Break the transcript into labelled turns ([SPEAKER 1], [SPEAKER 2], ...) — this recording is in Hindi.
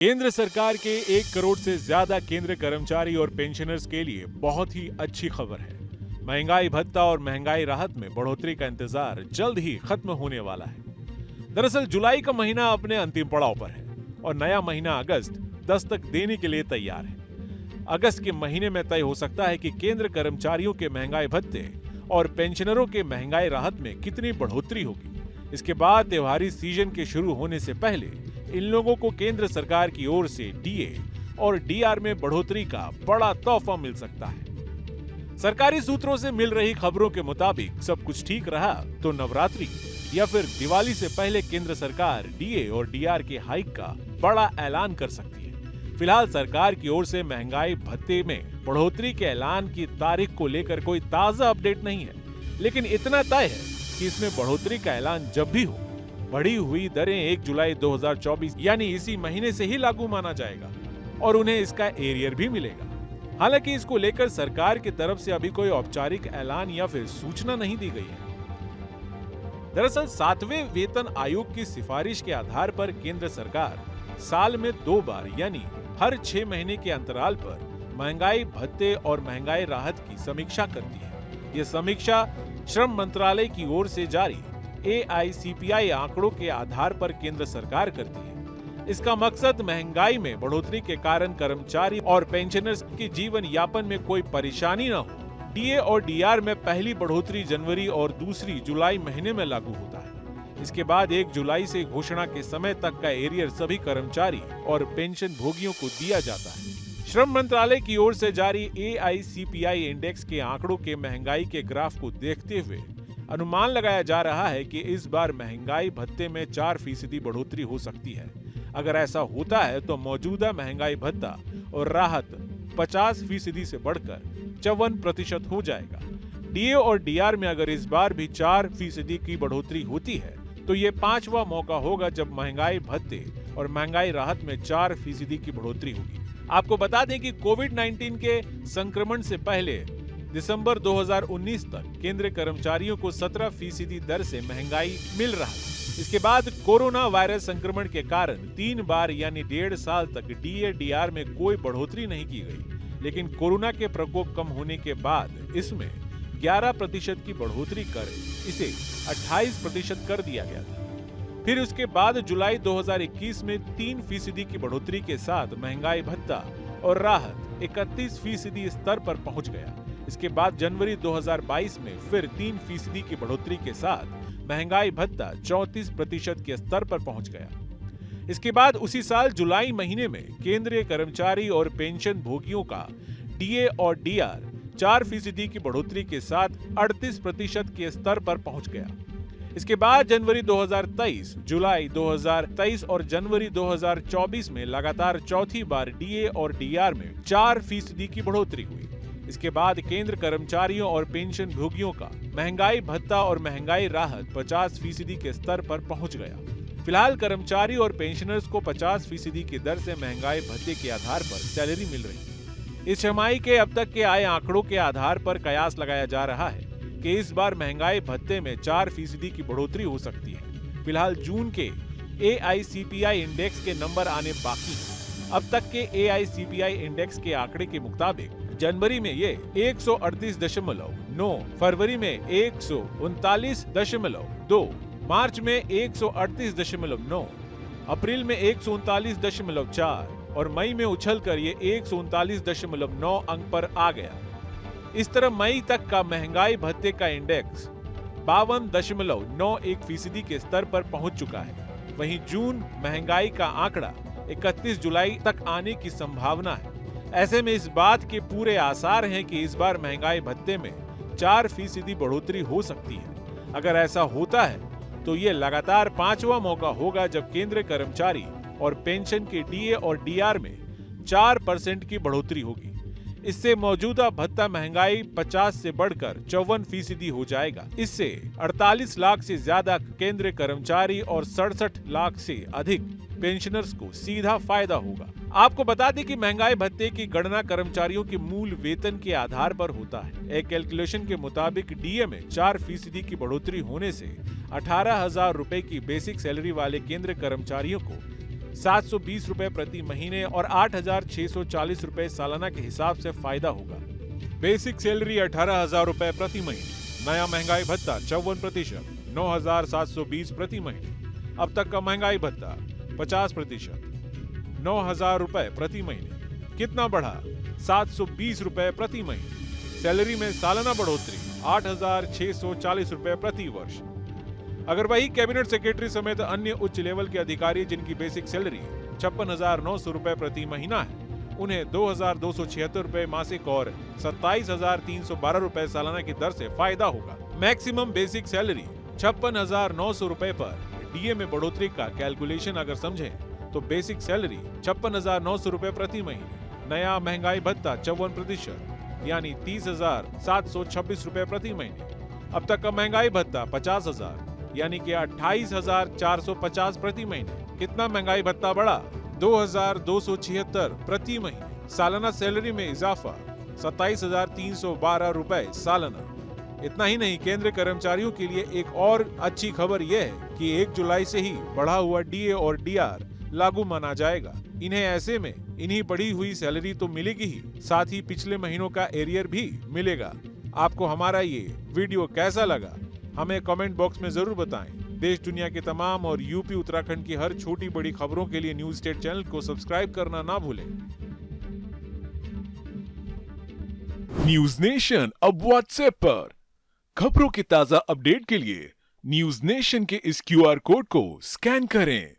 [SPEAKER 1] केंद्र सरकार के 1 करोड़ से ज्यादा केंद्र कर्मचारी और पेंशनर्स के लिए बहुत ही अच्छी खबर है। महंगाई भत्ता और महंगाई राहत में बढ़ोतरी का इंतजार जल्द ही खत्म होने वाला है। दरअसल जुलाई का महीना अपने अंतिम पड़ाव पर है और नया महीना अगस्त दस्तक देने के लिए तैयार है। अगस्त के महीने में तय हो सकता है कि केंद्र कर्मचारियों के महंगाई भत्ते और पेंशनरों के महंगाई राहत में कितनी बढ़ोतरी होगी। इसके बाद त्योहारी सीजन के शुरू होने से पहले इन लोगों को केंद्र सरकार की ओर से डीए और डीआर में बढ़ोतरी का बड़ा तोहफा मिल सकता है। सरकारी सूत्रों से मिल रही खबरों के मुताबिक सब कुछ ठीक रहा तो नवरात्रि या फिर दिवाली से पहले केंद्र सरकार डीए और डीआर के हाइक का बड़ा ऐलान कर सकती है। फिलहाल सरकार की ओर से महंगाई भत्ते में बढ़ोतरी के ऐलान की तारीख को लेकर कोई ताजा अपडेट नहीं है, लेकिन इतना तय है कि इसमें बढ़ोतरी का ऐलान जब भी हो, बढ़ी हुई दरें 1 जुलाई 2024 यानी इसी महीने से ही लागू माना जाएगा और उन्हें इसका एरियर भी मिलेगा। हालांकि इसको लेकर सरकार की तरफ से अभी कोई औपचारिक ऐलान या फिर सूचना नहीं दी गई है। दरअसल 7वें वेतन आयोग की सिफारिश के आधार पर केंद्र सरकार साल में 2 बार यानी हर 6 महीने के अंतराल पर महंगाई भत्ते और महंगाई राहत की समीक्षा करती है। यह समीक्षा श्रम मंत्रालय की ओर से जारी AICPI आंकड़ों के आधार पर केंद्र सरकार करती है। इसका मकसद महंगाई में बढ़ोतरी के कारण कर्मचारी और पेंशनर्स के जीवन यापन में कोई परेशानी न हो। डीए और डीआर में पहली बढ़ोतरी जनवरी और दूसरी जुलाई महीने में लागू होता है। इसके बाद 1 जुलाई से घोषणा के समय तक का एरियर सभी कर्मचारी और पेंशन भोगियों को दिया जाता है। श्रम मंत्रालय की ओर से जारी AICPI इंडेक्स के आंकड़ों के महंगाई के ग्राफ को देखते हुए अनुमान लगाया जा रहा है कि इस बार महंगाई भत्ते में 4% बढ़ोतरी हो सकती है। अगर ऐसा होता है तो मौजूदा महंगाई भत्ता और राहत 50% से बढ़कर 54% हो जाएगा। डीए और डीआर में अगर इस बार भी 4% की बढ़ोतरी होती है तो ये 5वां मौका होगा जब महंगाई भत्ते और महंगाई राहत में 4% की बढ़ोतरी होगी। आपको बता दें कि कोविड-19 के संक्रमण से पहले दिसंबर 2019 तक केंद्र कर्मचारियों को 17% दर से महंगाई मिल रहा था। इसके बाद कोरोना वायरस संक्रमण के कारण 3 बार यानी 1.5 साल तक डीए डीआर में कोई बढ़ोतरी नहीं की गई, लेकिन कोरोना के प्रकोप कम होने के बाद इसमें 11% की बढ़ोतरी कर इसे 28% कर दिया गया था। फिर उसके बाद जुलाई 2021 में 3% की बढ़ोतरी के साथ महंगाई भत्ता और राहत 31% स्तर पर पहुंच गया। इसके बाद जनवरी 2022 में फिर 3% की बढ़ोतरी के साथ महंगाई भत्ता 34% के स्तर पर पहुंच गया। इसके बाद उसी साल जुलाई महीने में केंद्रीय कर्मचारी और पेंशन भोगियों का डीए और डीआर 4% की बढ़ोतरी के साथ 38% के स्तर पर पहुंच गया। इसके बाद जनवरी 2023, जुलाई 2023 और जनवरी 2024 में लगातार चौथी बार डीए और डीआर में 4% की बढ़ोतरी हुई। इसके बाद केंद्र कर्मचारियों और पेंशन भोगियों का महंगाई भत्ता और महंगाई राहत 50% के स्तर पर पहुंच गया। फिलहाल कर्मचारी और पेंशनर्स को 50% की दर से महंगाई भत्ते के आधार पर सैलरी मिल रही है। इस छमाही के अब तक के आए आंकड़ों के आधार पर कयास लगाया जा रहा है कि इस बार महंगाई भत्ते में 4% की बढ़ोतरी हो सकती है। फिलहाल जून के AICPI इंडेक्स के नंबर आने बाकी हैं। अब तक के AICPI इंडेक्स के आंकड़े के मुताबिक जनवरी में ये 138.9, फरवरी में 139.2, मार्च में 138.9, अप्रैल में 139.4 और मई में उछलकर ये 139.9 अंक पर आ गया। इस तरह मई तक का महंगाई भत्ते का इंडेक्स 52.91% के स्तर पर पहुंच चुका है। वहीं जून महंगाई का आंकड़ा 31 जुलाई तक आने की संभावना है। ऐसे में इस बात के पूरे आसार हैं कि इस बार महंगाई भत्ते में 4% बढ़ोतरी हो सकती है। अगर ऐसा होता है तो ये लगातार 5वां मौका होगा जब केंद्र कर्मचारी और पेंशन के डीए और डीआर में 4% की बढ़ोतरी होगी। इससे मौजूदा भत्ता महंगाई 50 से बढ़कर 54% हो जाएगा। इससे 48 लाख से ज्यादा केंद्र कर्मचारी और 67 लाख से अधिक पेंशनर्स को सीधा फायदा होगा। आपको बता दें कि महंगाई भत्ते की गणना कर्मचारियों के मूल वेतन के आधार पर होता है। एक कैलकुलेशन के मुताबिक डीए में 4% की बढ़ोतरी होने से 18,000 रुपए की बेसिक सैलरी वाले केंद्र कर्मचारियों को 720 रुपए प्रति महीने और 8,640 रुपए सालाना के हिसाब से फायदा होगा। बेसिक सैलरी 18,000 रुपए प्रति महीने। नया महंगाई भत्ता 54%, 9,720 प्रति महीने। अब तक का महंगाई भत्ता 50%, 9,000 रुपए प्रति महीने। कितना बढ़ा? 720 रुपए प्रति महीने। सैलरी में सालाना बढ़ोतरी 8,640 रुपए प्रति वर्ष। अगर वही कैबिनेट सेक्रेटरी समेत अन्य उच्च लेवल के अधिकारी जिनकी बेसिक सैलरी 56,900 रुपए प्रति महीना है, उन्हें 2,276 रुपए मासिक और 27,312 रुपए सालाना की दर से फायदा होगा। मैक्सिमम बेसिक सैलरी 56,900 रुपए पर डीए में बढ़ोतरी का कैलकुलेशन अगर समझें तो बेसिक सैलरी 56,900 रुपए प्रति महीने। नया महंगाई भत्ता 54% यानी 30,726 रुपए प्रति महीने। अब तक का महंगाई भत्ता 50,000 यानी कि 28,450 प्रति महीने। कितना महंगाई भत्ता बढ़ा? 2,276 प्रति महीने। सालाना सैलरी में इजाफा 27,312 रुपए सालाना। इतना ही नहीं, केंद्र कर्मचारियों के लिए एक और अच्छी खबर यह है कि 1 जुलाई से ही बढ़ा हुआ डीए और डीआर लागू माना जाएगा। इन्हें ऐसे में इन्हीं बढ़ी हुई सैलरी तो मिलेगी ही, साथ ही पिछले महीनों का एरियर भी मिलेगा। आपको हमारा ये वीडियो कैसा लगा हमें कमेंट बॉक्स में जरूर बताएं। देश दुनिया के तमाम और यूपी उत्तराखंड की हर छोटी बड़ी खबरों के लिए न्यूज स्टेट चैनल को सब्सक्राइब करना ना भूलें। न्यूज नेशन अब व्हाट्सएप पर खबरों के ताजा अपडेट के लिए न्यूज नेशन के इस क्यूआर कोड को स्कैन करें।